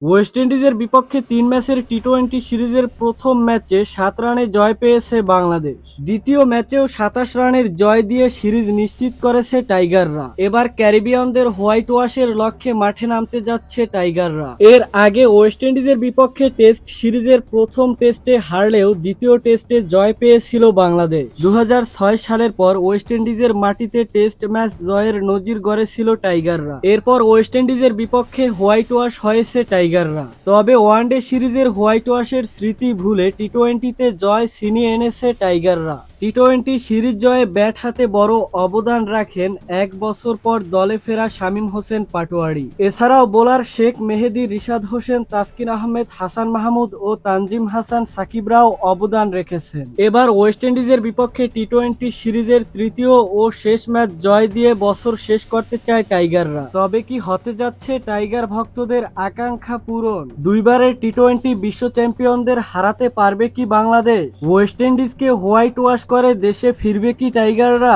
West ইন্ডিজের বিপক্ষে ৩ ম্যাচের টি-২০ সিরিজের প্রথম ম্যাচে ৭ রানে জয় পেয়েছে বাংলাদেশ। দ্বিতীয় ম্যাচেও ২৭ রানের জয় দিয়ে সিরিজ নিশ্চিত করেছে টাইগাররা। এবার ক্যারিবিয়ানদের হোয়াইট ওয়াশের লক্ষ্যে মাঠে নামতে যাচ্ছে টাইগাররা। এর আগে ওয়েস্ট ইন্ডিজের বিপক্ষে টেস্ট সিরিজের প্রথম টেস্টে হারলেও দ্বিতীয় টেস্টে জয় পেয়েছিল বাংলাদেশ। ২০০৬ সালের পর ওয়েস্ট ইন্ডিজের মাটিতে টেস্ট ম্যাচ জয়ের নজির গড়েছিল টাইগাররা। এরপর ওয়েস্ট ইন্ডিজের বিপক্ষে হোয়াইট ওয়াশ হয়েছে টাইগাররা। তবে ওয়ানডে সিরিজের হোয়াইট ওয়াশের স্মৃতি ভুলে টি-২০তে জয় ছিনিয়ে এনেছে টাইগাররা। টি-২০ সিরিজ জয়ে ব্যাট হাতে বড় অবদান রাখেন ১ বছর পর দলে ফেরা শামীম হোসেন পাটোয়ারি। এছাড়াও বোলার শেখ মেহেদী, রিশাদ হোসেন, তাসকিন আহমেদ, হাসান মাহমুদ ও তানজিম হাসান সাকিবরাও অবদান রেখেছেন। এবার ওয়েস্ট ইন্ডিজের বিপক্ষে টি-২০ সিরিজের তৃতীয় ও শেষ ম্যাচ জয় দিয়ে বছর শেষ করতে চায় টাইগাররা। তবে কি হতে যাচ্ছে টাইগার ভক্তদের আকাঙ্ক্ষা পূরণ? দুইবারের টি-২০ বিশ্ব চ্যাম্পিয়নদের হারাতে পারবে কি বাংলাদেশ? ওয়েস্ট ইন্ডিজকে হোয়াইট ওয়াশ করে দেশে ফিরবে কি টাইগাররা?